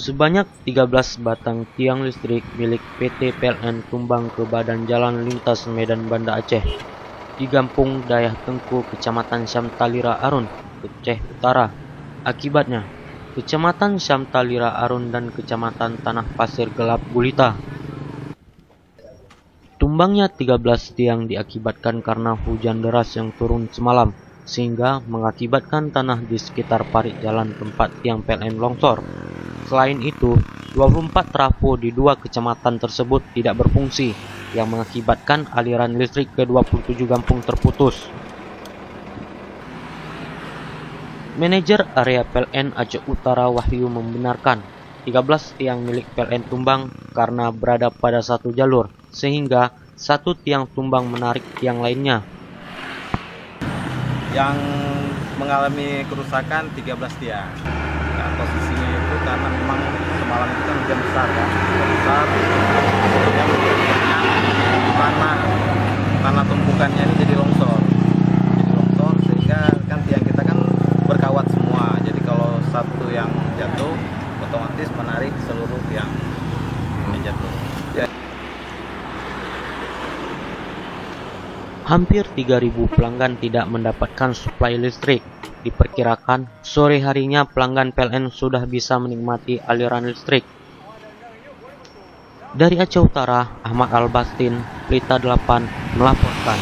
Sebanyak 13 batang tiang listrik milik PT PLN tumbang ke badan jalan lintas Medan Banda Aceh di Gampung Dayah Tengku, Kecamatan Syamtalira Arun, Aceh Utara. Akibatnya, Kecamatan Syamtalira Arun dan Kecamatan Tanah Pasir Gelap gulita. Tumbangnya 13 tiang diakibatkan karena hujan deras yang turun semalam, sehingga mengakibatkan tanah di sekitar parit jalan tempat tiang PLN longsor. Selain itu, 24 trafo di 2 kecamatan tersebut tidak berfungsi, yang mengakibatkan aliran listrik ke 27 kampung terputus. Manajer area PLN Aceh Utara Wahyu membenarkan 13 tiang milik PLN tumbang karena berada pada satu jalur, sehingga satu tiang tumbang menarik tiang lainnya. Yang mengalami kerusakan 13 tiang. Nah, posisinya itu karena memang semalam itu kan hujan besar ya, sehingga menyebabkan tanah tumpukannya ini jadi longsor, sehingga kan tiang kita kan berkawat semua. Jadi kalau satu yang jatuh, otomatis menarik seluruh tiang yang jatuh. Ya. Hampir 3.000 pelanggan tidak mendapatkan suplai listrik. Diperkirakan sore harinya pelanggan PLN sudah bisa menikmati aliran listrik. Dari Aceh Utara, Ahmad Al-Bastin, Pelita 8 melaporkan.